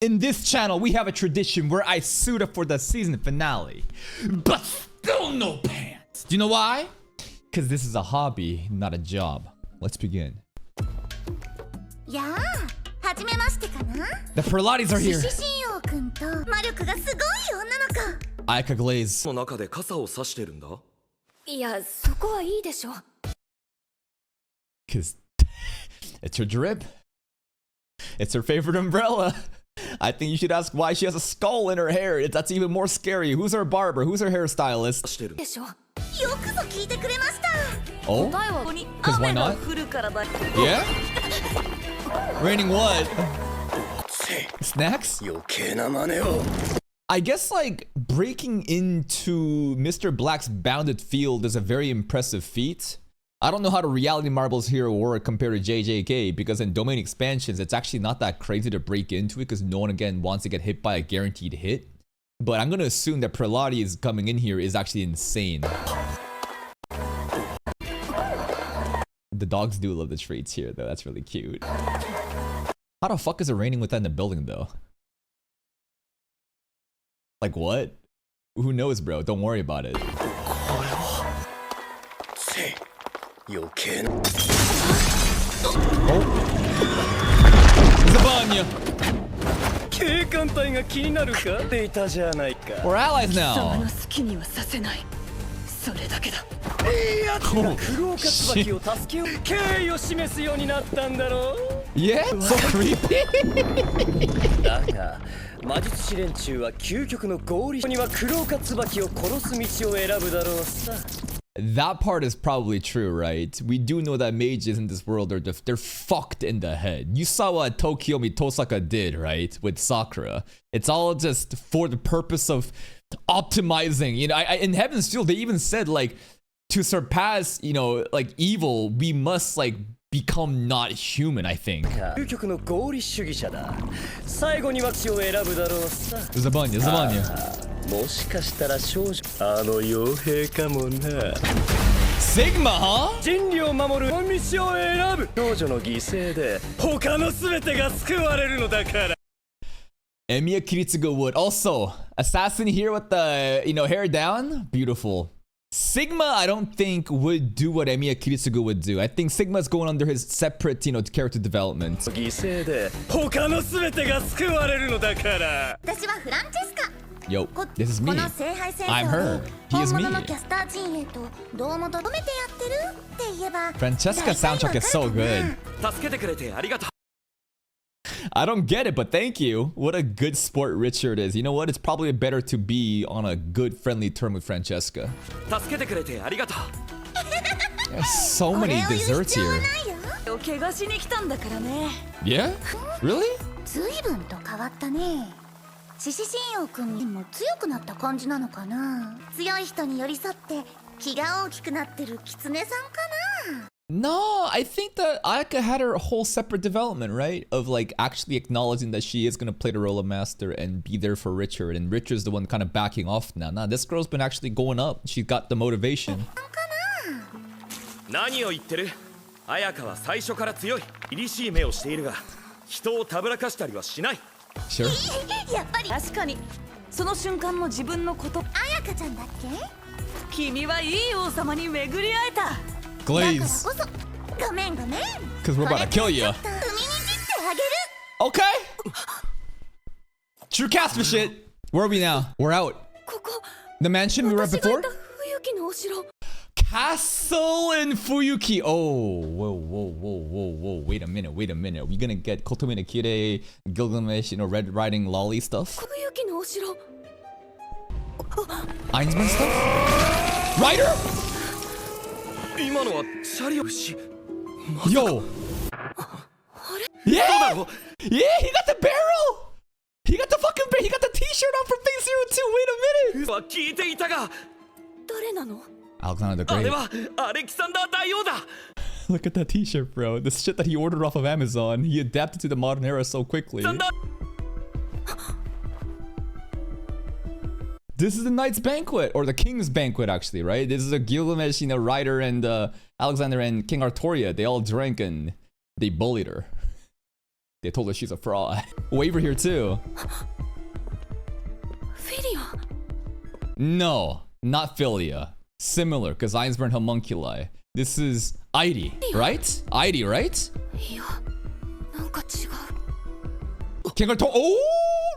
In this channel, we have a tradition where I suit up for the season finale, but still no pants. Do you know why? Because this is a hobby, not a job. Let's begin. Yeah. The Pilates are here. 魔力がすごい女の子。 Ayaka GLAZE. の中で傘を差してるんだ。いや、そこはいいでしょ。 Because it's her drip. It's her favorite umbrella. I think you should ask why she has a skull in her hair. That's even more scary. Who's her barber? Who's her hairstylist? してる。でしょ。よくぞ聞いてくれました。 Oh? 答えはここに Because why 雨が not? 降るからだ。 Yeah? Raining what? Snacks? 余計な真似を。 I guess like breaking into Mr. Black's bounded field is a very impressive feat. I don't know how the reality marbles here work compared to JJK, because in domain expansions, it's actually not that crazy to break into it because no one again wants to get hit by a guaranteed hit. But I'm gonna assume that Pilates coming in here is actually insane. The dogs do love the treats here though, that's really cute. How the fuck is it raining within the building though? Like what? Who knows, bro? Don't worry about it. 余計な。 Zabanya! 警官隊が気になるかっていたじゃないか。 We're allies 貴様 now! の好きにはさせない。それだけだ。いいやつが黒岡椿を助けよう。敬意を示すようになったんだろう。 Yeah? So creepy! だが、魔術師連中は究極の合理には黒岡椿を殺す道を選ぶだろうさ。 That part is probably true, right? We do know that mages in this world are they're fucked in the head. You saw what Tokiomi Tosaka did, right? With Sakura. It's all just for the purpose of optimizing. You know, in Heaven's Field, they even said, like, to surpass, you know, like, evil, we must, like, become not human, I think. 究極の合理主義者だ。最後には血を選ぶだろうさ。 Zabanya. もしかしたら少女あの傭兵かもな。 Sigma, huh? 人類を守る道を選ぶ。少女の犠牲で他の全てが救われるのだから。 Emiya Kiritsugu would. Also, assassin here with the, you know, hair down. Beautiful. Sigma, I don't think would do what Emiya Kiritsugu would do. I think Sigma's going under his separate, you know, character development. 犠牲で他の全てが救われるのだから。私はフランチェスカ。 Yo, this is me. この聖杯戦 I'm 争 her. で He is 本 me. 物のキャスター陣営とどうもとどめてやってるって言えば Francesca's soundtrack is so good. 助けてくれてありがとう。 I don't get it, but thank you. What a good sport Richard is. You know what? It's probably better to be on a good, friendly term with Francesca. 助けてくれてありがとう。 There's so many desserts here. 怪我しに来たんだからね。 Yeah? Really? 随分と変わったね。獅子神王くんにも強くなった感じなのかな。強い人に寄り添って気が大きくなってる狐さんかな。 No, I think that Ayaka had her whole separate development, right? Of like actually acknowledging that she is going to play the role of master and be there for Richard. And Richard's the one kind of backing off now. Nah, this girl's been actually going up. She's got the motivation. 何を言ってる？綾香は最初から強い、凛々しい目をしているが、人をたぶらかしたりはしない。 Sure. やっぱり確かにその瞬間の自分のこと彩香ちゃんだっけ。君はいい王様に巡り会えた。 GLAZE. だからこそごめんごめん。 Because we're about to kill you. 踏みにじってあげる。 Okay. True cast for shit. Where are we now? We're out. ここ The mansion we were at 私が before? いた冬木のお城。 Castle in Fuyuki. Oh, whoa. Wait a minute. We gonna get Kotomi no Kirei, Gilgamesh, you know, Red Riding Lolly stuff? 冬木のお城。 Einsman stuff? Rider? 今のはシャリオし。 Yo. Yeah! Yeah, he got the barrel! He got the fucking barrel! He got the t-shirt on from Phase 02! Wait a minute! は聞いていたが、誰なの？ Alexander the あれ Great. はアレキサンダー大王だ。 Look at that t-shirt, bro. The shit that he ordered off of Amazon. He adapted to the modern era so quickly. This is the Knight's Banquet, or the King's Banquet, actually, right? This is a Gilgamesh, you know, Ryder and Alexander and King Artoria. They all drank and they bullied her. They told her she's a fraud. Waver here too. Philia. No, not Philia. Similar, because Einsburn homunculi. This is Idy, right? Idy, right? いや、なんか違う。 King Arthur. Oh,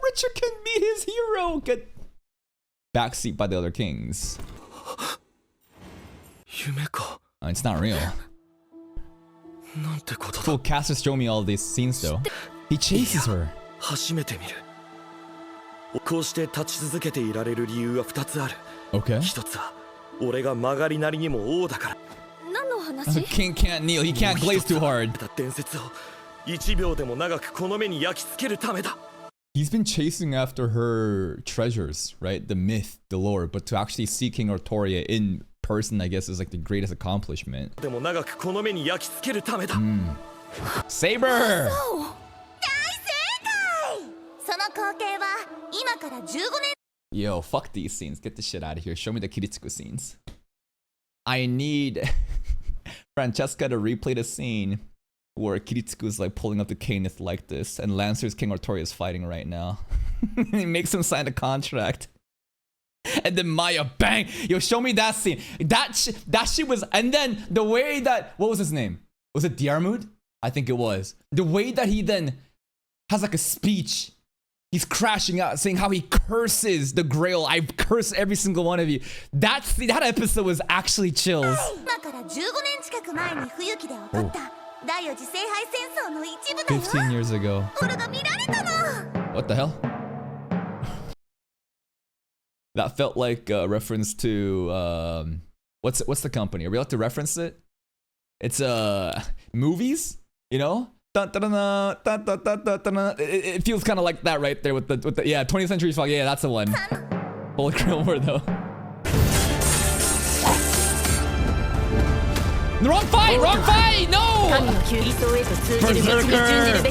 Richard can be his hero. Get backseat by the other kings. 夢か。 It's not real. なんてことだ。 Full cast has shown me all these scenes though. He chases her. 初めて見る。こうして立ち続けていられる理由は2つある。 Okay. 一つは俺が曲がりなりにも王だから。何の話？ King can't kneel. He can't glaze too hard. 伝説を1秒でも長くこの目に焼き付けるためだ。 He's been chasing after her treasures, right? The myth, the lore, but to actually see King Artoria in person, I guess, is like the greatest accomplishment. でも長くこの目に焼き付けるためだ。 Saber! その光景は今から15年。 Yo, fuck these scenes. Get the shit out of here. Show me the Kiritsuku scenes. I need Francesca to replay the scene where Kiritsuku is like pulling up the Cainith like this, and Lancer's King Artoria is fighting right now. He makes him sign a contract. And then Maya, bang! Yo, show me that scene. That shit was, and then the way that, what was his name? Was it Diarmuid? I think it was. The way that he then has like a speech. He's crashing out, saying how he curses the Grail. I curse every single one of you. That episode was actually chills. 今から15年近く前に冬季で起こった第四次聖杯戦争の一部だよ。 15 years ago. 俺が見られたの。 What the hell? That felt like a reference to what's the company? Are we allowed to reference it? It's movies, you know? It feels kind of like that right there with the yeah, 20th Century Fox. Yeah, that's the one. Holy Grail War though. Wrong fight! Wrong fight! No! Berserker!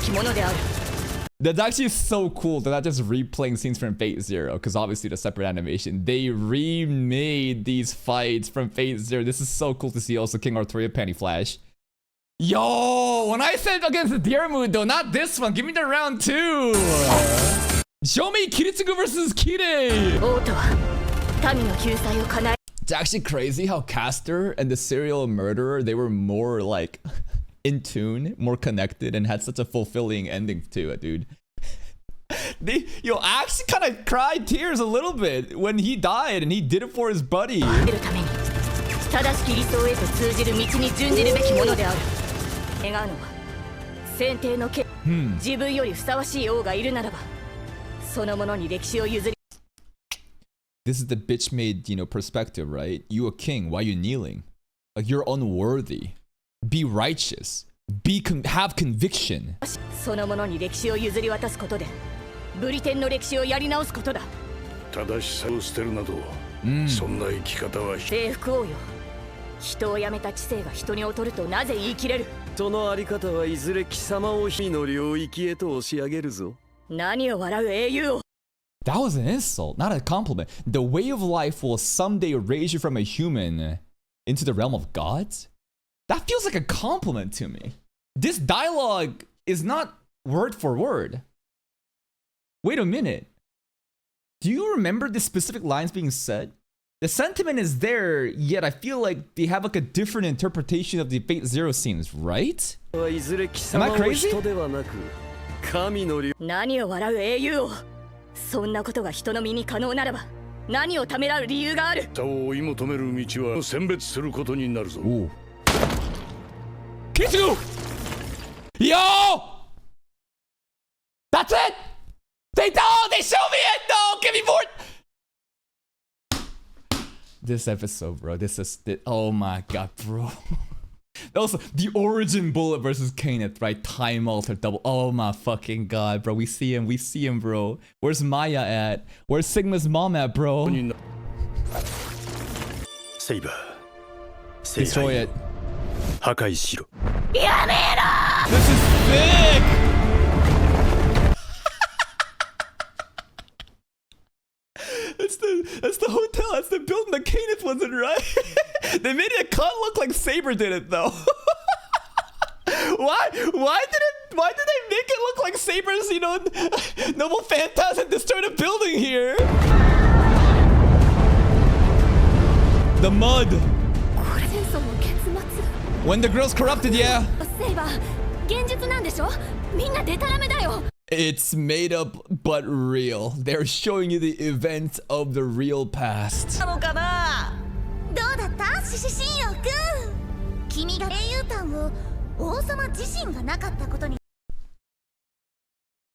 That's actually so cool. They're not just replaying scenes from Fate Zero, because obviously the separate animation. They remade these fights from Fate Zero. This is so cool to see. Also, King Artoria Panty Flash. Yo, when I said against the Diarmuid though, not this one. Give me the round 2. Show me Kiritsugu versus Kire. It's actually crazy how Castor and the serial murderer, they were more like in tune, more connected, and had such a fulfilling ending to it, dude. I actually kind of cried tears a little bit when he died and he did it for his buddy. This is the bitch made, perspective, right? You a king, why you kneeling? Like, you're unworthy. Be righteous. Have conviction. This That was an insult, not a compliment. The way of life will someday raise you from a human into the realm of gods? That feels like a compliment to me. This dialogue is not word for word. Wait a minute. Do you remember the specific lines being said? The sentiment is there, yet I feel like they have like a different interpretation of the Fate Zero scenes, right? Am I crazy? そんなことが人の身に可能ならば何をためらう理由がある。他を追い求める道は選別することになるぞ。Kiritsugu! Yo! That's it! They show me it! No! Give me more! This episode, bro. Oh my god, bro. Also, the origin bullet versus Cainith, right? Time alter double. Oh my fucking god, bro. We see him, bro. Where's Maya at? Where's Sigma's mom at, bro? Saber. Destroy it. 破壊しろ。 This is sick! That's the hotel. That's the building that Cainith wasn't, right? They made it look like Saber did it though. Why did Why did they make it look like Saber's, you know, noble phantasm destroyed a building here? The mud. When the girl's corrupted, yeah. It's made up but real. They're showing you the events of the real past. どうだった獅子神陽くん君が英雄譚を王様自身がなかったことに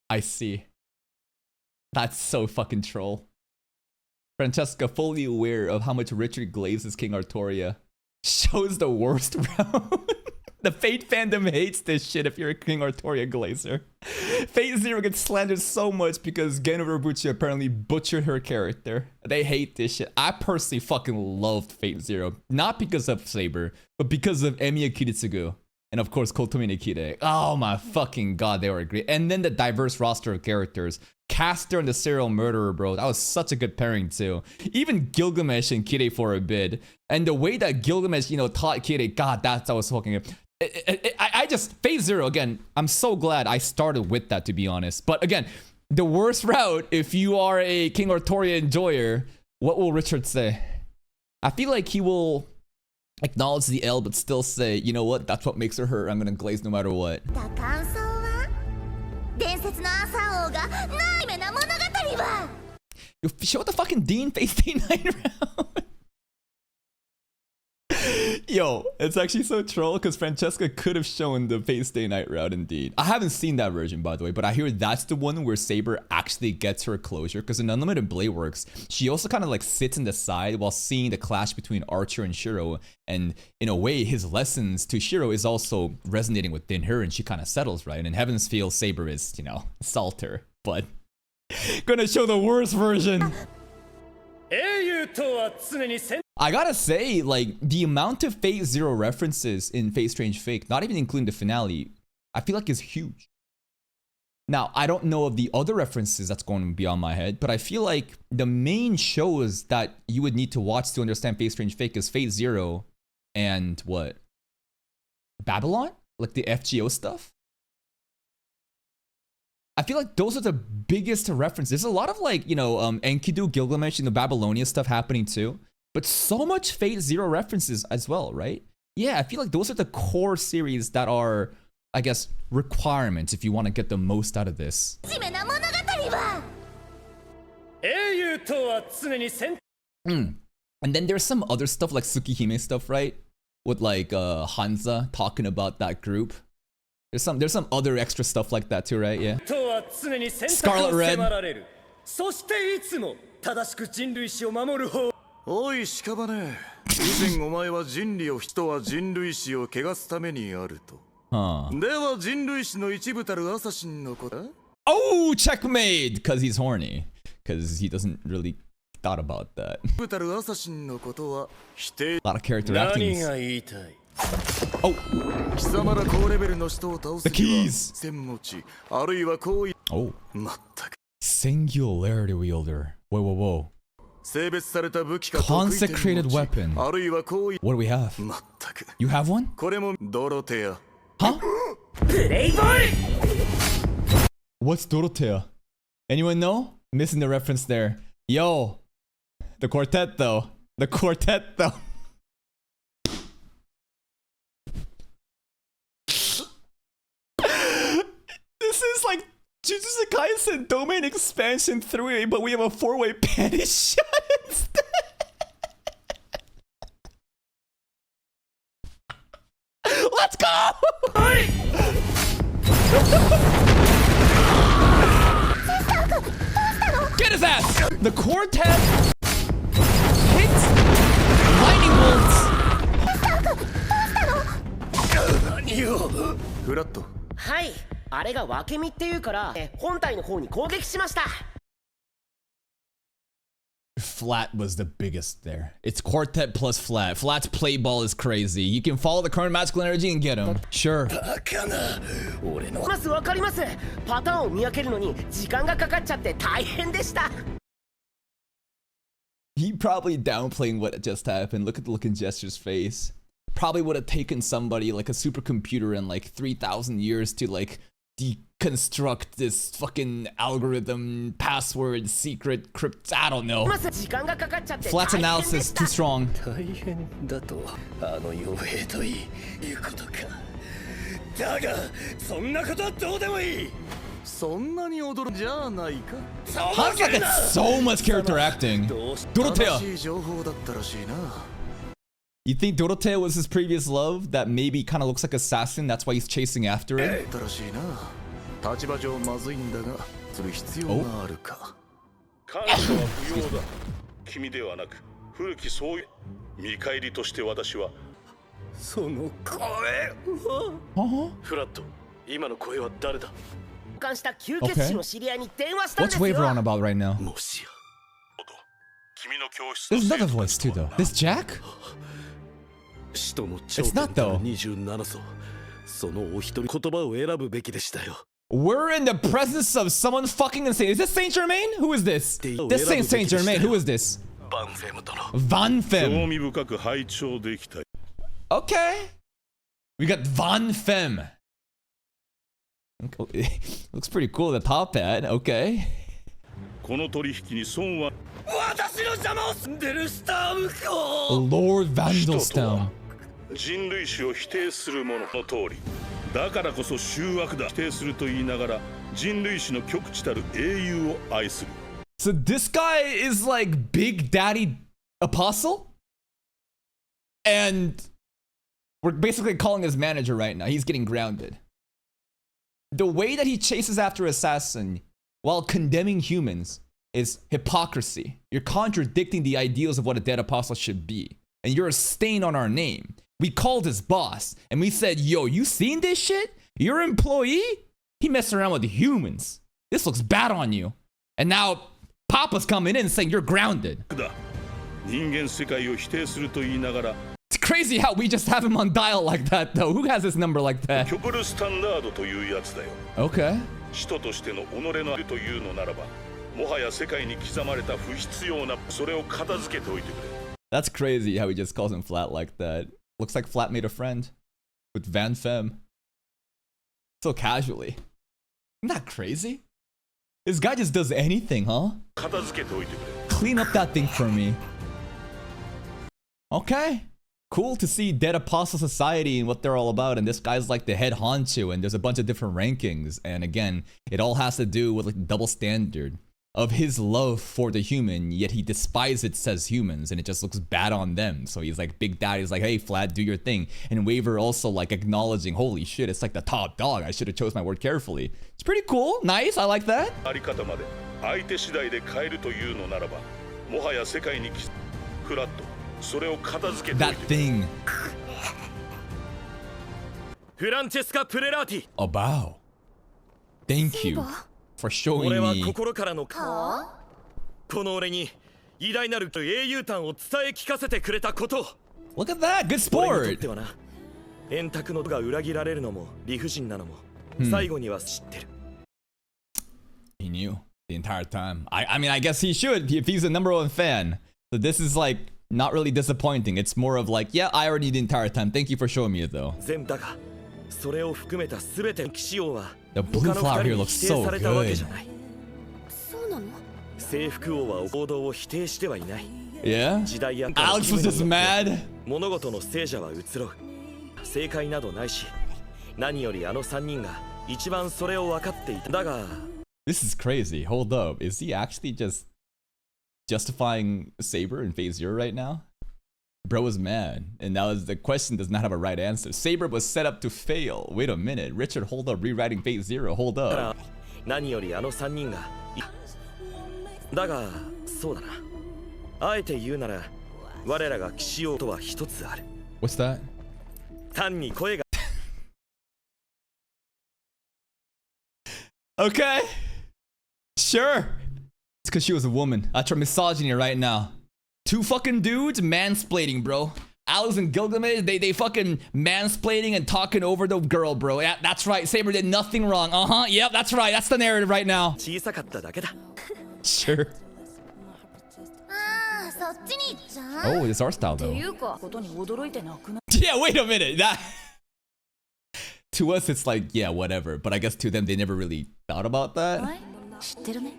I see. That's so fucking troll. Francesca, fully aware of how much Richard Glaze is King Artoria, shows the worst round. The Fate fandom hates this shit if you're a King Artoria Glazer. Fate Zero gets slandered so much because Gen Urobuchi apparently butchered her character. They hate this shit. I personally fucking loved Fate Zero. Not because of Saber, but because of Emiya Kiritsugu. And of course, Kotomi Nikide. Oh my fucking god, they were great. And then the diverse roster of characters. Caster and the serial murderer, bro. That was such a good pairing too. Even Gilgamesh and Kire for a bit. And the way that Gilgamesh, you know, taught Kire, god, that was fucking... I just, Phase Zero, again, I'm so glad I started with that, to be honest. But again, the worst route, if you are a King Artoria enjoyer, what will Richard say? I feel like he will acknowledge the L, but still say, you know what, that's what makes her hurt. I'm gonna glaze no matter what. 感想は伝説の朝王がないめな物語は You show the fucking Dean Phase Day Night round. Yo, it's actually so troll because Francesca could have shown the Face Day Night route indeed. I haven't seen that version, by the way, but I hear that's the one where Saber actually gets her closure because in Unlimited Blade Works, she also kind of like sits in the side while seeing the clash between Archer and Shiro. And in a way, his lessons to Shiro is also resonating within her and she kind of settles, right? And in Heaven's Feel, Saber is, you know, Salter, but gonna show the worst version. I gotta say, like, the amount of Fate Zero references in Fate Strange Fake, not even including the finale, I feel like is huge. Now, I don't know of the other references that's going to be on my head, but I feel like the main shows that you would need to watch to understand Fate Strange Fake is Fate Zero and what? Babylon? Like the FGO stuff? I feel like those are the biggest references. There's a lot of like, you know, Enkidu, Gilgamesh, and the Babylonia stuff happening too. But so much Fate Zero references as well, right? Yeah, I feel like those are the core series that are, I guess, requirements if you want to get the most out of this. And then there's some other stuff like Tsukihime stuff, right? With like Hansa talking about that group. There's some other extra stuff like that too, right? Yeah. Scarlet Red. おい屍以前お前は人類を人は人類史を汚すためにあるとでは人類史の一部たるアサシンのこと Oh, checkmate! Because he's horny. Because he doesn't really thought about that. たるアサシンのことは否定 A lot of character acting. 何が言いたい Oh! 貴様ら高レベルの人を倒す The には keys! 戦持ちあるいは行為 Oh. まったく Singularity wielder. Whoa, whoa, whoa. 性別された武器か Consecrated 得意 weapon. あるいは行為 What do we have? まったく You have one? これもドロテア Huh? プレイボーイ What's Dorothea? Anyone know? Missing the reference there. Yo! The quartet though. The quartet though. This is like Jujutsu Kaisen Domain Expansion 3, but we have a 4-way panty shot instead. Let's go! Get his ass! The quartet hits lightning bolts. フラットはいあれが分け身っていうから本体の方に攻撃しました Flat was the biggest there. It's quartet plus flat. Flat's play ball is crazy. You can follow the current magical energy and get him. Sure. ます分かりますパターンを見分けるのに時間がかかっちゃって大変でした He probably downplaying what just happened. Look at the look in Jester's face. Probably would have taken somebody like a supercomputer in like 3,000 years to like deconstruct this fucking algorithm, password, secret, crypt, I don't know. 時間がかかっちゃって Flat 大変で analysis した too strong. 大変だとあの傭兵ということか。だがそんなことはどうでもいい。そんなに驚くんじゃないか。 How's that get so much character acting? 正 Dorothea, しい情報だったらしいな。 you think Dorothea was his previous love that maybe kind of looks like assassin, that's why he's chasing after it? だったらしいな。立場上まずいんだが、する必要があるか。感謝は不要だ。君ではなく、古きそういう見返りとして私は。その声は。フラット、今の声は誰だ。交換した吸血師の知り合いに電話したんで What's すよ Waver on about right now? もしや。君の教室の There's 生 another 徒 voice too though. This Jack? 使徒の頂 It's 点 not から though. 27層。そのお一人言葉を選ぶべきでしたよ。 We're in the presence of someone fucking insane. Is this Saint Germain? Who is this? This ain't Saint Germain. Who is this? バンフェム殿。 Van 興 Fem. 味深く拝聴できた。 Okay. We got Van Fem. Okay. Looks pretty cool, the top hat. Okay. この取引に損は。私の邪魔をすんでるスタームコ Lord 使徒と Vandelstone. は人類史を否定する者の通り。だからこそ醜悪だ。否定すると言いながら人類史の極地たる英雄を愛する。 So this guy is like Big Daddy Apostle? And we're basically calling his manager right now. He's getting grounded. The way that he chases after Assassin while condemning humans is hypocrisy. You're contradicting the ideals of what a dead apostle should be. And you're a stain on our name. We called his boss and we said, yo, you seen this shit? Your employee? He messed around with humans. This looks bad on you. And now Papa's coming in saying you're grounded. だ。人間世界を否定すると言いながら。 It's crazy how we just have him on dial like that though. Who has his number like that? キョブルスタンダードというやつだよ。 Okay. 使徒としての己のあるというのならば、もはや世界に刻まれた不必要なそれを片付けておいてくれ。 That's crazy how he just calls him Flat like that. Looks like Flat made a friend with Van Fem. So casually. Isn't that crazy? This guy just does anything, huh? 片付けておいてくれ。 Clean up that thing for me. Okay. Cool to see Dead Apostle Society and what they're all about. And this guy's like the head honcho, and there's a bunch of different rankings. And again, it all has to do with like the double standard of his love for the human, yet he despises as humans, and it just looks bad on them. So he's like, Big Daddy's like, hey, Flat, do your thing. And Waver also like acknowledging, holy shit, it's like the top dog. I should have chose my word carefully. It's pretty cool. Nice. I like that. あり方まで相手次第で変えるというのならば、もはや世界にフラットそれを片付けておい That てくれ。 thing. フランチェスカ・プレラーティ A bow. Thank you for showing 俺は me. 心からのこの俺に偉大なる英雄譚を伝え聞かせてくれたことを Look at that. Good 俺にとっ sport. てはな円卓のが裏切られるのも理不尽なのも最後には知ってる He knew the entire time. I mean, I guess he should if he's a number one fan. So this is like not really disappointing. It's more of like, yeah, I already knew the entire time. Thank you for showing me it though. 全だがそれを含めた全ての騎士王は The 他 blue の flower 二 here 人に looks 否定 so されたわけ good. じゃないそうなの？征服王は行動を否定してはいない Yeah? 時代や Alex was just mad. 物事の聖者は移ろう正解などないし何よりあの3人が一番それを分かっていただが This is crazy. Hold up. Is he actually just justifying Saber in Phase 0 right now? Bro is mad. And now the question does not have a right answer. Saber was set up to fail. Wait a minute. Richard, hold up. Rewriting Phase 0. Hold だから up. 何よりあの3人がだがそうだなあえて言うなら我らが騎士王とは一つある What's that? 単に声が Okay. Sure. It's because she was a woman. I try misogyny right now. Two fucking dudes mansplaining, bro. Alex and Gilgamesh, they fucking mansplaining and talking over the girl, bro. Yeah, that's right. Saber did nothing wrong. Uh-huh. Yep, that's right. That's the narrative right now. 小さかっただけだ Sure. ああ、そっちに行っちゃう？ Oh, it's our style って though. いうかことに驚いてなくな Yeah, wait a minute. That To us, it's like, yeah, whatever. But I guess to them, they never really thought about that. 知ってるね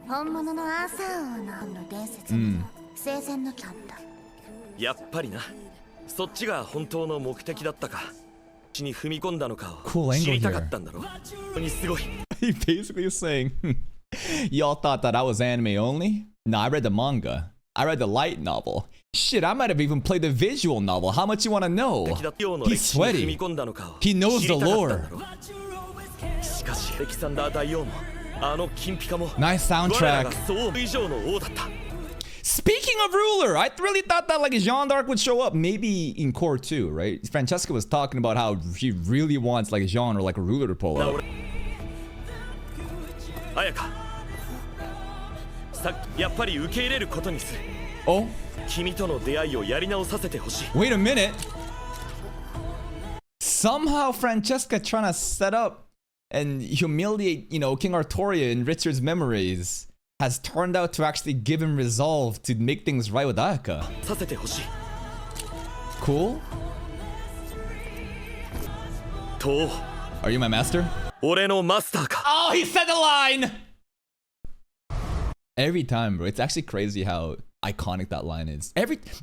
本物のアーサー王の伝説の生前のキャンだやっぱりなそっちが本当の目的だったか地に踏み込んだのかを知りたかったんだろ本当にすごい He basically is saying, y'all thought that I was anime only? No, I read the manga. I read the light novel. Shit, I might have even played the visual novel. How much you want to know? He's sweaty. He knows the lore. しかしアレキサンダー大王もあの金ピカも Nice 我ら soundtrack. がそう以上の王だった Speaking of ruler, I really thought that like Jeanne d'Arc would show up, maybe in core 2, right? Francesca was talking about how she really wants like Jeanne or like a ruler to pull up. 綾香さやっぱり受け入れることにする Oh, 君との出会いをやり直させてほしい wait a minute. Somehow Francesca trying to set up and humiliate, you know, King Artoria in Richard's memories has turned out to actually give him resolve to make things right with Ayaka. させてほしい Cool. と Are you my master? 俺のマスターか Oh, he said the line! Every time, bro. It's actually crazy how iconic that line is.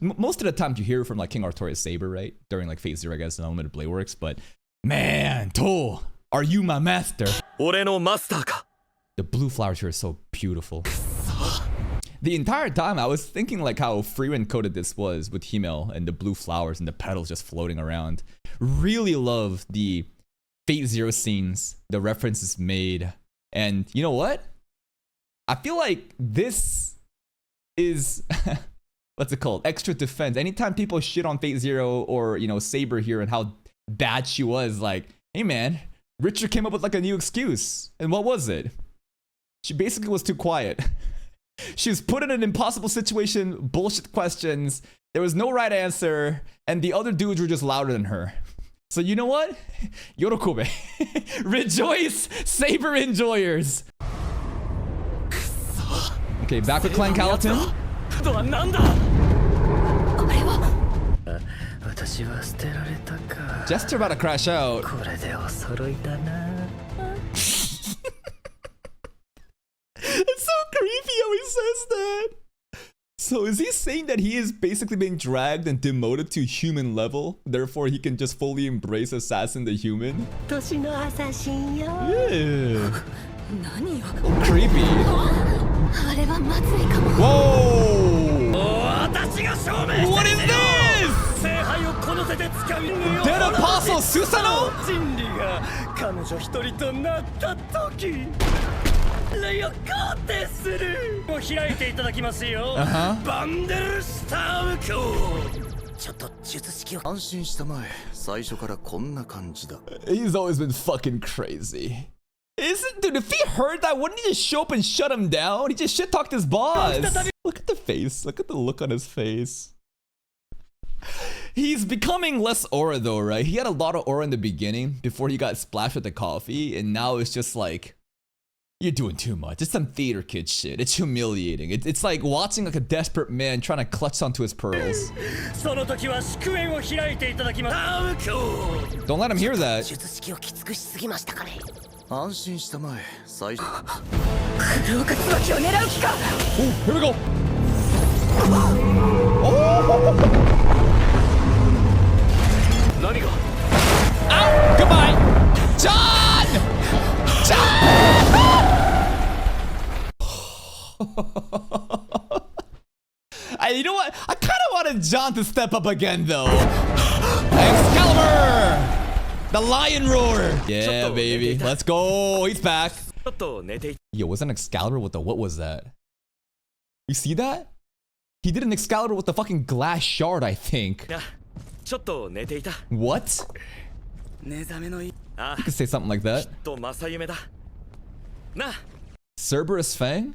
Most of the time you hear it from like King Artoria's saber, right? During like Phase 0, I guess, and Unlimited Blade Works. But man, To, are you my master? 俺のマスターか The blue flowers here are so beautiful. The entire time I was thinking like how Freeman coded this was with Himmel and the blue flowers and the petals just floating around. Really love the Fate Zero scenes, the references made. And you know what? I feel like this is what's it called? Extra defense. Anytime people shit on Fate Zero or, you know, Saber here and how bad she was, like, hey man, Richard came up with like a new excuse. And what was it? She basically was too quiet. She was put in an impossible situation, bullshit questions. There was no right answer, and the other dudes were just louder than her. So you know what? Yorokobe. Rejoice, Saber enjoyers. Okay, back with Clan Calatin. とは何だ Jester about to crash out. これでお揃いだな It's so creepy how he says that. So is he saying that he is basically being dragged and demoted to human level? Therefore he can just fully embrace Assassin the human? 年のアサシンよ Yeah. 何よ Creepy. あれはまずいかも Whoa! 私が証明 What is this? 聖杯をこの手で掴み Dead Apostle Susano? 人類が彼女一人となった時レイを肯定するを開いていただきますよ、バンデルスターム教ちょっと術式を安心したまえ最初からこんな感じだ He's always been fucking crazy. Dude, if he heard that, wouldn't he just show up and shut him down? He just shit talked his boss. Look at the face. Look at the look on his face. He's becoming less aura though, right? He had a lot of aura in the beginning before he got splashed with the coffee, and now it's just like, you're doing too much. It's some theater kid shit. It's humiliating. It's like watching like a desperate man trying to clutch onto his pearls. その時は祝宴を開いていただきます Don't let him hear that. 術式をきつくしすぎましたかね 安心したまえ最初 黒岡椿を狙う気か Oh, here we go. Oh! 何が Ow! Goodbye! John! John! You know what? I kind of wanted John to step up again, though. Excalibur! The lion roar! Yeah, baby. Let's go. He's back. ちょっと寝てい Yo, was an Excalibur with the... What was that? You see that? He did an Excalibur with the fucking glass shard, I think. たちょっと寝ていた What? 目覚めのいいあ You could say something like き that. っと正夢だな Cerberus Fang?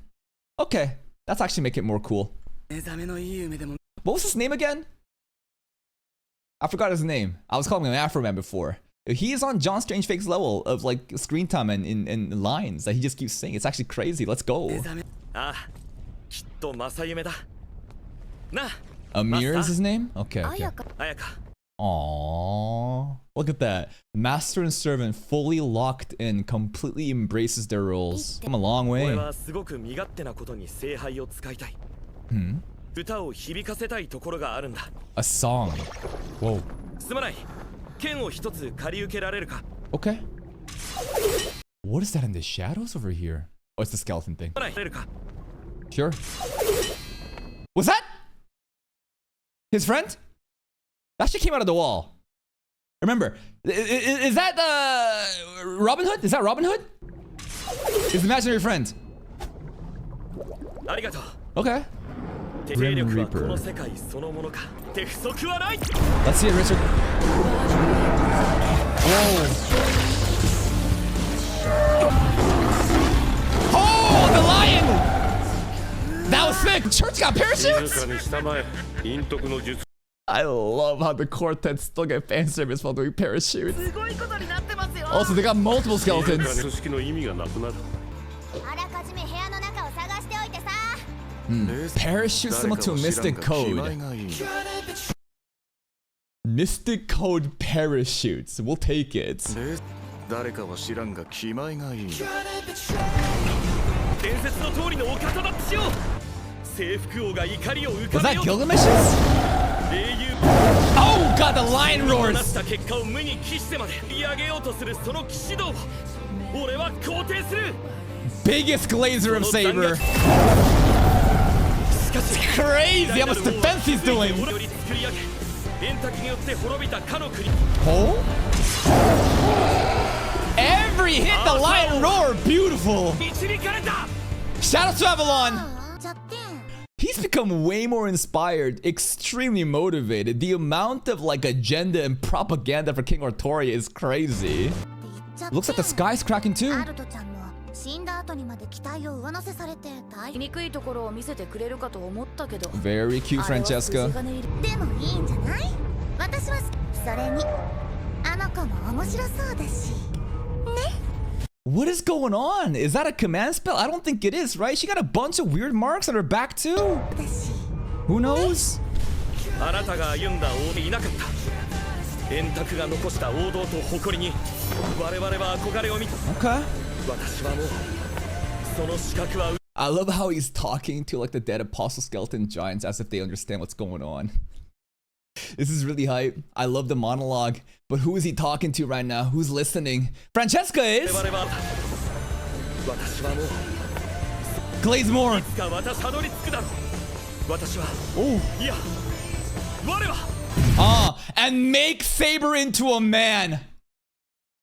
Okay. That's actually make it more cool. 目覚めのいい夢でも What was his name again? I forgot his name. I was calling him Afro Man before. He is on John Strange Fake's level of like screen time and lines that he just keeps saying. It's actually crazy. Let's go. 目覚めあきっと正夢だな Amir is his name? Okay, okay. 綾香綾香 Aww. Look at that. Master and servant fully locked in, completely embraces their roles. Come a long way. A song. Whoa. Okay. What is that in the shadows over here? Oh, it's the skeleton thing. Sure. Was that his friend? That shit came out of the wall. Remember, is that Robin Hood? Is that Robin Hood? His imaginary friend. Okay. Grim Reaper. Let's see it, Richard. Whoa. Oh, the lion! That was sick. Church got parachutes. I love how the quartet still get fan service while doing parachutes. Also, they got multiple skeletons. Parachute similar to a Mystic Code. Mystic Code parachutes. We'll take it. Was that Gilgamesh's? Oh god, the lion roars! Biggest glazer of Saber. It's crazy how much defense he's doing. Oh? Every hit the lion roar, beautiful. Shout out to Avalon. He's become way more inspired, extremely motivated. The amount of like agenda and propaganda for King Artoria is crazy. Looks like the sky's cracking too. Very cute, Francesca. What is going on? Is that a command spell? I don't think it is, right? She got a bunch of weird marks on her back too. Who knows? Okay. I love how he's talking to like the dead apostle skeleton giants as if they understand what's going on. This is really hype. I love the monologue, but who is he talking to right now? Who's listening? Francesca is. Glaze more. Oh. And make Saber into a man.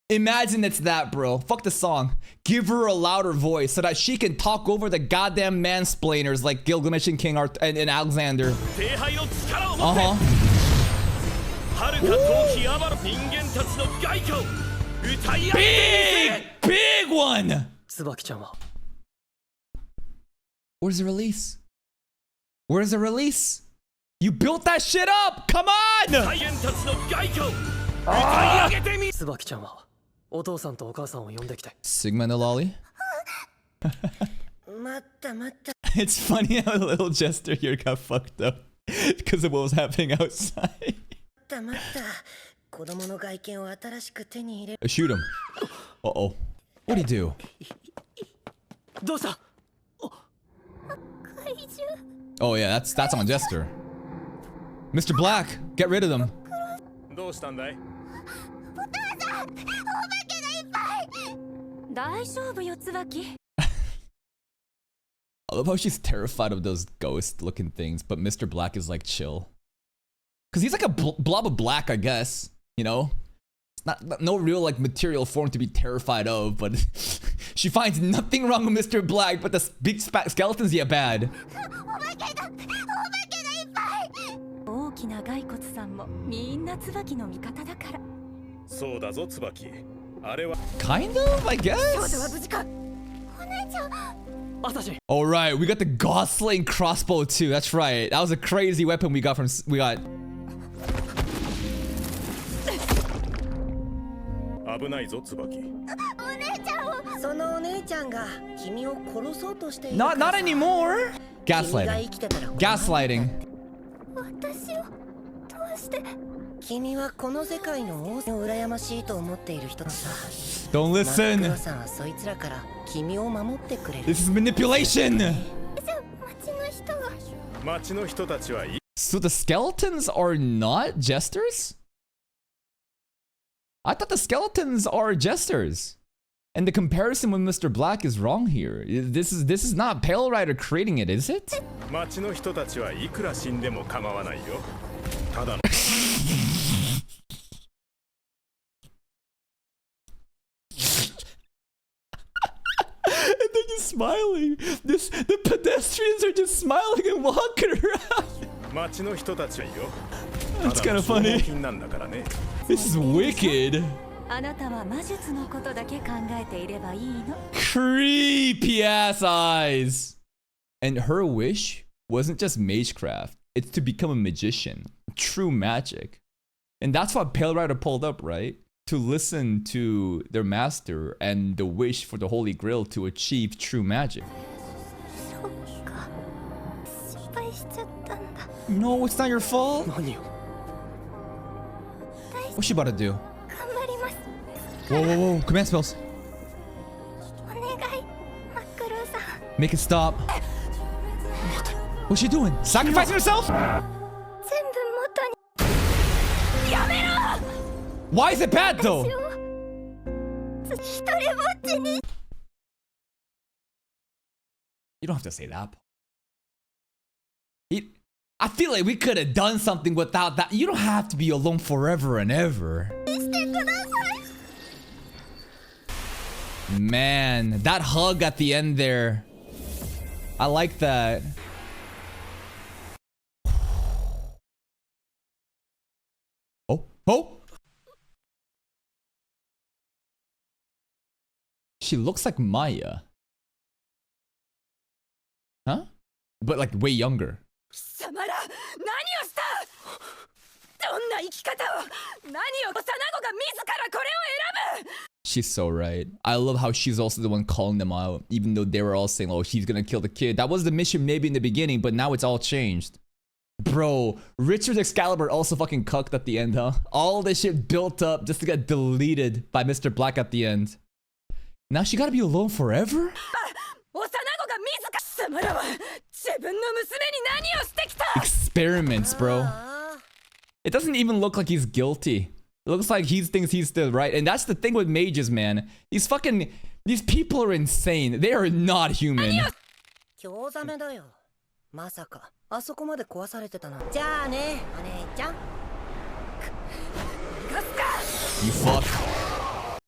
Imagine it's that, bro. Fuck the song. Give her a louder voice so that she can talk over the goddamn mansplainers like Gilgamesh and King Art and Alexander. Big one. Where's the release? Where's the release? You built that shit up. Come on. Sigma and the lolly. It's funny how a little jester here got fucked up because of what was happening outside. Shoot him. Uh-oh. What'd he do? Oh yeah, that's on Jester. Mr. Black, get rid of them. I love how she's terrified of those ghost-looking things, but Mr. Black is like chill. Cause he's like a blob of black, I guess. You know, it's not no real like material form to be terrified of, but she finds nothing wrong with Mr. Black, but the big skeletons, yeah, bad. Kind of, I guess. All right, we got the Gosling crossbow too. That's right. That was a crazy weapon we got. Not anymore. Gaslighting. 君はこの世界の王様を羨ましいと思っている人ださ。 Don't マック listen. ロさんはそいつらから君を守ってくれる。 This is manipulation. 町の人が町の人たちはいい So the skeletons are not jesters? I thought the skeletons are jesters. And the comparison with Mr. Black is wrong here. This is not Pale Rider creating it, is it? 町の人たちはいくら死んでも構わないよ。ただの And they're just smiling. The pedestrians are just smiling and walking around. 町の人たちはいいよ。 That's た kind だの of 消耗 funny. 品なんだからね。 This is wicked. あなたは魔術のことだけ考えていればいいの。 Creepy ass eyes. And her wish wasn't just magecraft. It's to become a magician. True magic. And that's what Pale Rider pulled up, right? To listen to their master and the wish for the Holy Grail to achieve true magic. そっか失敗しちゃったんだ。 No, it's not your fault. 何を What's she about to do? 頑張ります。 Whoa, whoa, whoa. Command spells. お願いマックロさん。 Make it stop. What's she doing? Sacrificing herself? 全部元に Why is it bad though? 一人ぼっちに。 You don't have to say that. I feel like we could have done something without that. You don't have to be alone forever and ever. してください。 Man, that hug at the end there. I like that. Oh, oh. She looks like Maya. Huh? But like way younger. 貴様ら何をした。どんな生き方を、何を幼子が自らこれを選ぶ。 She's so right. I love how she's also the one calling them out, even though they were all saying, oh, he's gonna kill the kid. That was the mission maybe in the beginning, but now it's all changed. Bro, Richard Excalibur also fucking cucked at the end, huh? All this shit built up just to get deleted by Mr. Black at the end. Now she gotta be alone forever? 幼子が自ら。貴様らは自分の娘に何をしてきた。 Experiments, bro. It doesn't even look like he's guilty. It looks like he thinks he's still right. And that's the thing with mages, man. These people are insane. They are not human. 興ざめだよ。まさかあそこまで壊されてたの。じゃあね、お姉ちゃん。 You fuck.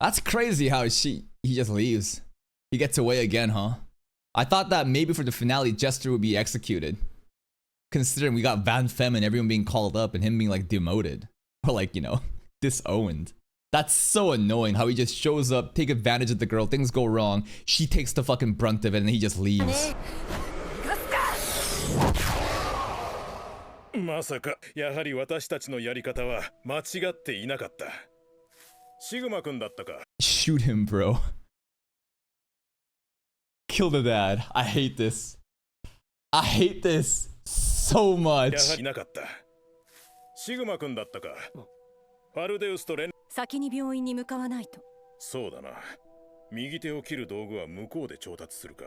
That's crazy how he just leaves. He gets away again, huh? I thought that maybe for the finale, Jester would be executed. Considering we got Van Femme and everyone being called up and him being like demoted. Or like, you know, disowned. That's so annoying how he just shows up, take advantage of the girl, things go wrong, she takes the fucking brunt of it and he just leaves. まさかやはり私たちのやり方は間違っていなかった。シグマ君だったか。 Shoot him, bro. Kill the dad. I hate this. I hate this so や much. はりいなかった。シグマ君だったか。ファルデウスと連。先に病院に向かわないと。そうだな。右手を切る道具は向こうで調達するか。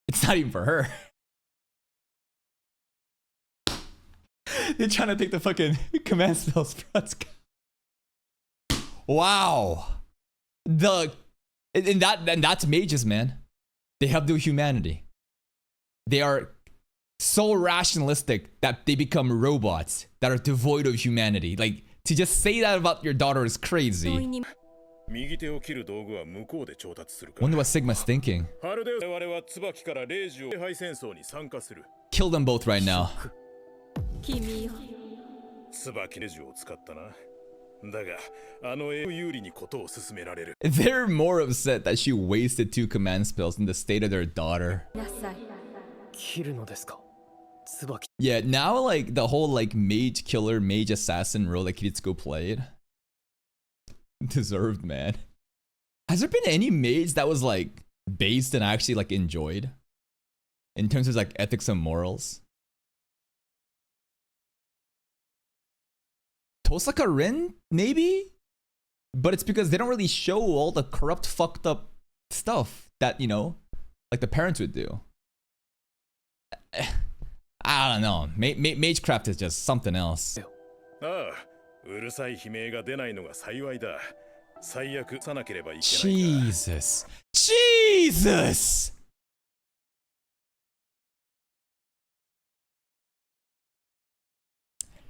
It's not even for her. They're trying to take the fucking command spells. Wow. And that's mages, man. They have no humanity. They are so rationalistic that they become robots that are devoid of humanity. Like, to just say that about your daughter is 病院 crazy. に 右手を切る道具は向こうで調達するか。 Wonder what Sigma's thinking. ファルデウス我々は椿から0時を支配戦争に参加する。 Kill them both right now. 君よ。椿0時を使ったな。だが、あの有利にことを進められる。 They're more upset that she wasted 2 command spells in the state of their daughter. なさい。切るのですか。椿。 Yeah, now like the whole like mage killer, mage assassin role that Kiritsuko played. Deserved, man. Has there been any mage that was like based and actually like enjoyed? in terms of like ethics and morals. Tosaka Rin, maybe? But it's because they don't really show all the corrupt, fucked up stuff that, you know, like the parents would do. I don't know. Magecraft is just something else. Jesus. Jesus!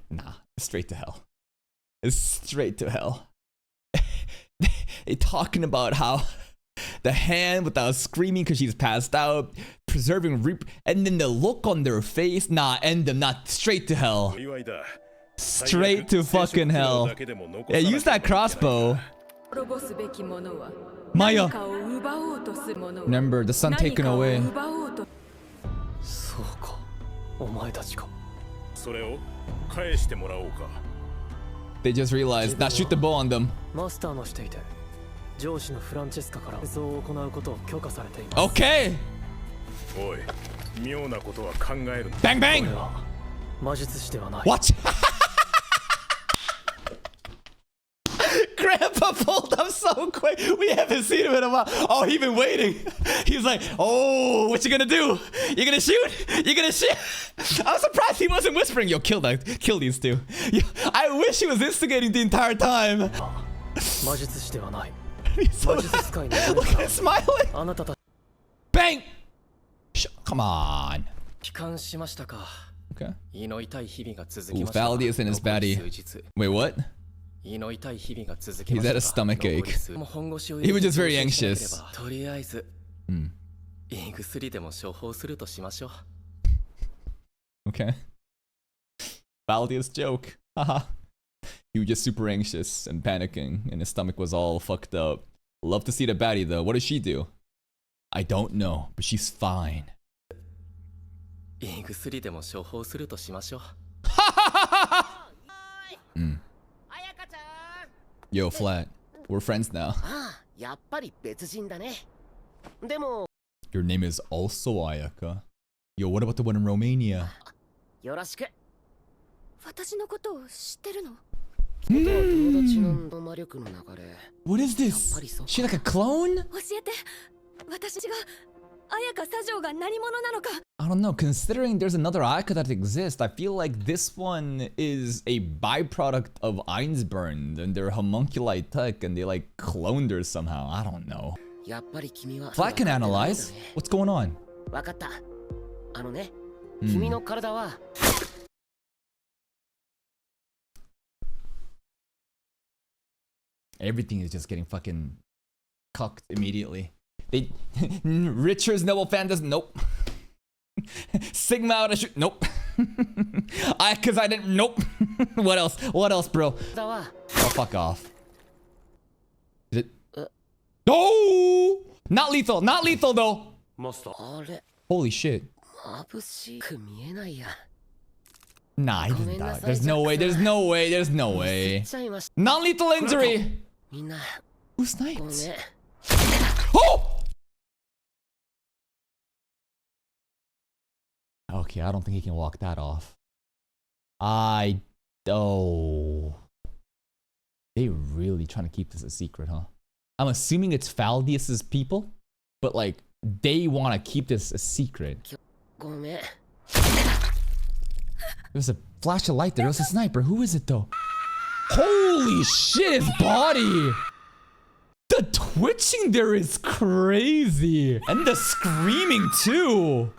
Nah, straight to hell. It's straight to hell. They talking about how the hand without screaming because she's passed out, preserving and then the look on their face. Nah, end them. Not straight to hell. Straight to fucking hell. Yeah, use that crossbow. Maya. Remember, the son taken away. They just realized, now shoot the bow on them. Okay! Bang bang! What? Grandpa pulled up so quick. We haven't seen him in a while. Oh, he's been waiting. He's like, oh, what you gonna do? You gonna shoot? You gonna shoot? I'm surprised he wasn't whispering, yo, kill these two. Yo, I wish he was instigating the entire time. So, look at him smiling. Bang! Come on. Okay. Ooh, Valdius and his baddie. Wait, what? He's had a stomach ache. He was just very anxious. Okay. Valdius joke. Haha. He was just super anxious and panicking, and his stomach was all fucked up. Love to see the baddie though. What does she do? I don't know, but she's fine. Yo, Flat. We're friends now. Your name is also Ayaka. Yo, what about the one in Romania? What is this? She like a clone? I don't know, considering there's another Ayaka that exists, I feel like this one is a byproduct of Einsburn and their homunculi tech and they like cloned her somehow. I don't know. Flat can analyze. What's going on? Everything is just getting fucking cucked immediately. They Richard's noble fan doesn't. Nope. Sigma out of shoot. Nope. Cause I didn't. Nope. What else? What else, bro? Oh, fuck off. Is it? Oh! Not lethal. Not lethal though. Holy shit. Nah, he doesn't die. There's no way. There's no way. There's no way. Non-lethal injury. Who sniped? Oh! Okay, I don't think he can walk that off. They really trying to keep this a secret, huh? I'm assuming it's Faldius's people, but like they want to keep this a secret. There's a flash of light there. There's a sniper. Who is it though? Holy shit, his body! The twitching there is crazy. And the screaming too.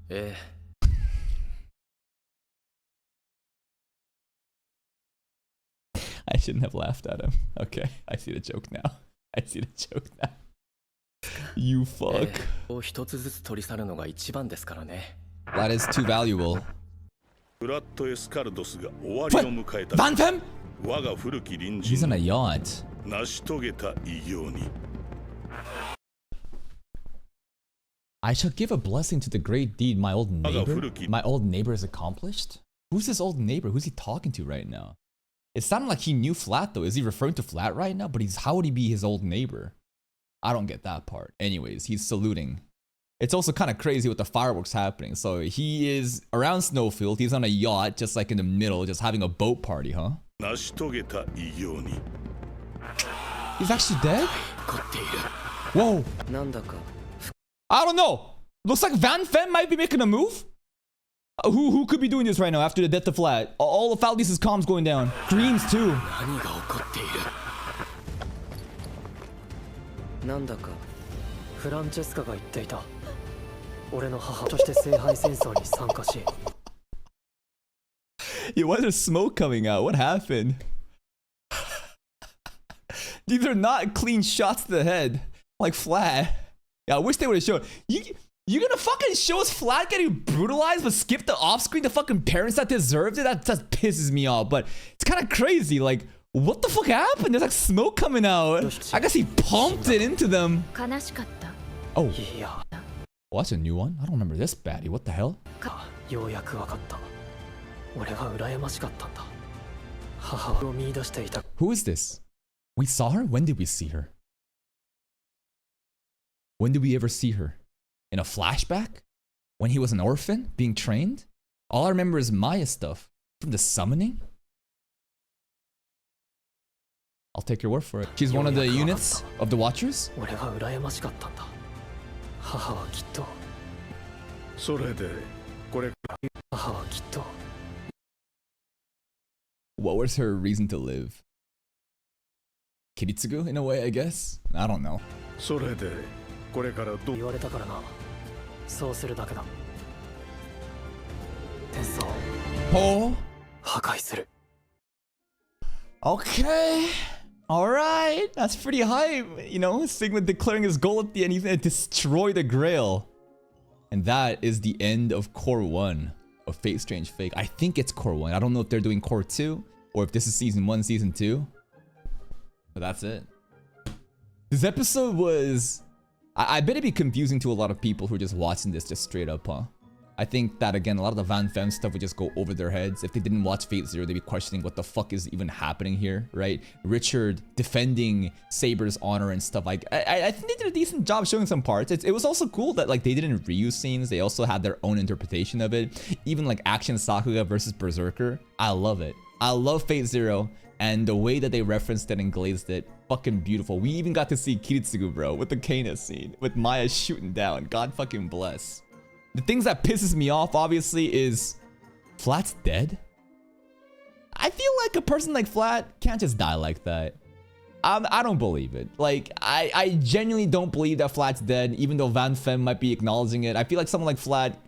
Yeah. I shouldn't have laughed at him. Okay, I see the joke now. I see the joke now. You fuck. That is too valuable. What? Vanfem? He's on a yacht. I shall give a blessing to the great deed my old neighbor. My old neighbor has accomplished? Who's this old neighbor? Who's he talking to right now? It sounded like he knew Flat though. Is he referring to Flat right now? But how would he be his old neighbor? I don't get that part. Anyways, he's saluting. It's also kind of crazy with the fireworks happening. So he is around Snowfield. He's on a yacht, just like in the middle, just having a boat party, huh? He's actually dead? Whoa. I don't know. Looks like Van Fem might be making a move. Who could be doing this right now after the death of Flat? All of Valdez's comms going down. Greens too. Yeah, why is there smoke coming out? What happened? These are not clean shots to the head. Like Flat. Yeah, I wish they would have shown. You gonna fucking show us Flat getting brutalized but skip the off-screen the fucking parents that deserved it? That pisses me off. But it's kind of crazy. Like, what the fuck happened? There's like smoke coming out. I guess he pumped it into them. Oh. Oh, that's a new one. I don't remember this baddie. What the hell? Who is this? We saw her? When did we see her? When did we ever see her? In a flashback? When he was an orphan being trained? All I remember is Maya stuff. From the summoning? I'll take your word for it. She's one of the units of the Watchers? What was her reason to live? Kiritsugu in a way, I guess? I don't know. Oh. Okay. Alright. That's pretty hype. You know, Sigma declaring his goal at the end. He's gonna destroy the Grail. And that is the end of Core 1 of Fate Strange Fake. I think it's Core 1. I don't know if they're doing Core 2 or if this is Season 1, Season 2. But that's it. This episode was... I bet it'd be confusing to a lot of people who are just watching this just straight up, huh? I think that, again, a lot of the Van Fem stuff would just go over their heads. If they didn't watch Fate Zero, they'd be questioning what the fuck is even happening here, right? Richard defending Saber's honor and stuff like... I think they did a decent job showing some parts. It was also cool that, like, they didn't reuse scenes. They also had their own interpretation of it. Even, like, Action Sakuga versus Berserker. I love it. I love Fate Zero. And the way that they referenced it and glazed it, fucking beautiful. We even got to see Kiritsugu, bro, with the Kana scene, with Maya shooting down. God fucking bless. The things that pisses me off, obviously, is Flat's dead. I feel like a person like Flat can't just die like that. I don't believe it. Like, I genuinely don't believe that Flat's dead, even though Van Fem might be acknowledging it. I feel like someone like Flat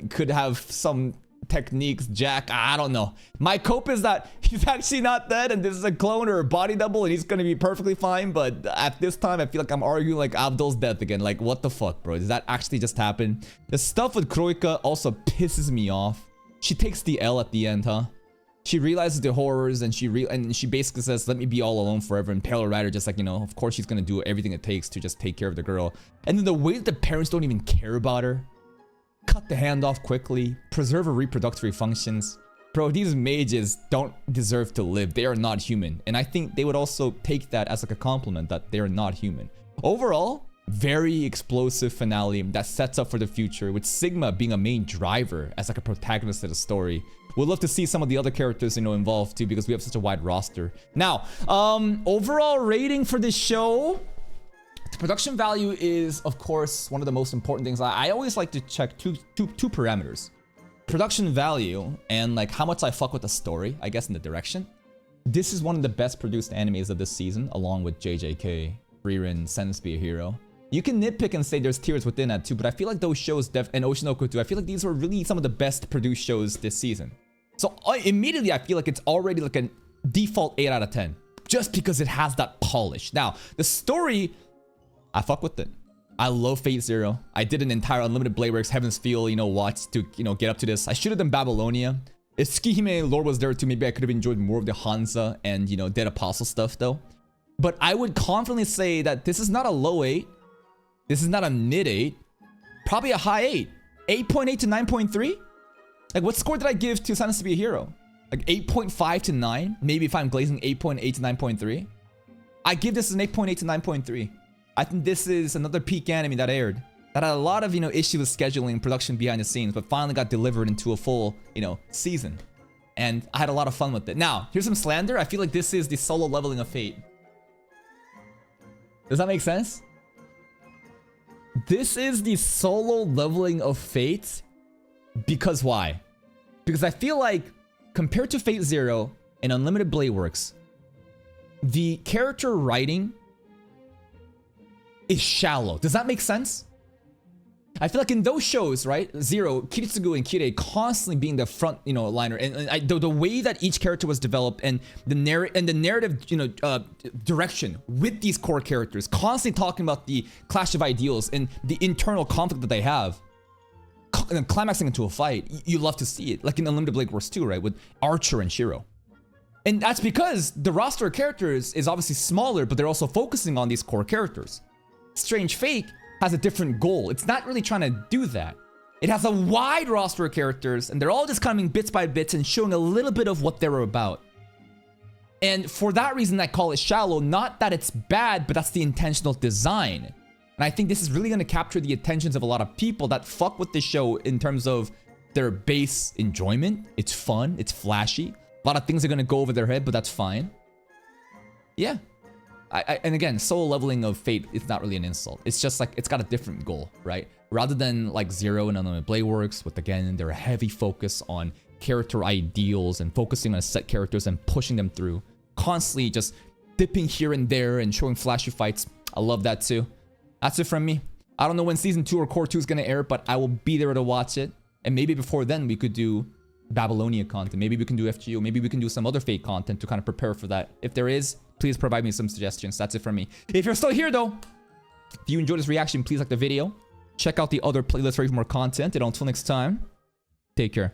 could have some techniques, Jack. I don't know. My cope is that he's actually not dead and this is a clone or a body double and he's gonna be perfectly fine. But at this time, I feel like I'm arguing like Abdul's death again. Like, what the fuck, bro? Does that actually just happen? The stuff with Kroika also pisses me off. She takes the L at the end, huh? She realizes the horrors and she basically says, let me be all alone forever. And Pale Rider just like, you know, of course she's gonna do everything it takes to just take care of the girl. And then the way that the parents don't even care about her. Cut the hand off quickly, preserve her reproductive functions. Bro, these mages don't deserve to live. They are not human. And I think they would also take that as like a compliment that they are not human. Overall, very explosive finale that sets up for the future with Sigma being a main driver as like a protagonist of the story. We'd love to see some of the other characters, you know, involved too because we have such a wide roster. Now, overall rating for this show. The production value is, of course, one of the most important things. I always like to check two parameters. Production value and like how much I fuck with the story, I guess, in the direction. This is one of the best produced animes of this season, along with JJK, Frieren, Sentence to be a Hero. You can nitpick and say there's tiers within that too, but I feel like those shows, and Oshinoko too, I feel like these were really some of the best produced shows this season. So immediately I feel like it's already like a default 8 out of 10, just because it has that polish. Now, the story... I fuck with it. I love Fate Zero. I did an entire Unlimited Blade Works Heaven's Feel, you know, watch to, you know, get up to this. I should have done Babylonia. If Tsukihime lore was there too, maybe I could have enjoyed more of the Hansa and, you know, Dead Apostle stuff though. But I would confidently say that this is not a low 8. This is not a mid 8. Probably a high 8. 8.8 to 9.3? Like, what score did I give to Sentence to be a Hero? Like 8.5 to 9? Maybe if I'm glazing 8.8 to 9.3? I give this an 8.8 to 9.3. I think this is another peak anime that aired. That had a lot of, issues with scheduling, production behind the scenes, but finally got delivered into a full, season. And I had a lot of fun with it. Now, here's some slander. I feel like this is the solo leveling of Fate. Does that make sense? This is the solo leveling of Fate. Because why? Because I feel like, compared to Fate Zero and Unlimited Blade Works, the character writing is shallow. Does that make sense? I feel like in those shows, right, Zero, Kiritsugu and Kirei constantly being the front, liner, and the way that each character was developed and the narrative, direction with these core characters, constantly talking about the clash of ideals and the internal conflict that they have, and then climaxing into a fight. You love to see it, like in Unlimited Blade Works 2, right, with Archer and Shiro. And that's because the roster of characters is obviously smaller, but they're also focusing on these core characters. Strange Fate has a different goal. It's not really trying to do that. It has a wide roster of characters, and they're all just coming bits by bits and showing a little bit of what they're about. And for that reason, I call it shallow. Not that it's bad, but that's the intentional design. And I think this is really going to capture the attentions of a lot of people that fuck with this show in terms of their base enjoyment. It's fun. It's flashy. A lot of things are going to go over their head, but that's fine. Yeah. And again, solo leveling of Fate is not really an insult. It's just like, it's got a different goal, right? Rather than like Zero and Unlimited Blade Works, with again, their heavy focus on character ideals and focusing on set characters and pushing them through. Constantly just dipping here and there and showing flashy fights. I love that too. That's it from me. I don't know when season 2 or core 2 is going to air, but I will be there to watch it. And maybe before then we could do Babylonia content. Maybe we can do FGO. Maybe we can do some other Fate content to kind of prepare for that. If there is, please provide me some suggestions. That's it from me. If you're still here though, if you enjoyed this reaction, please like the video. Check out the other playlist for more content. And until next time, take care.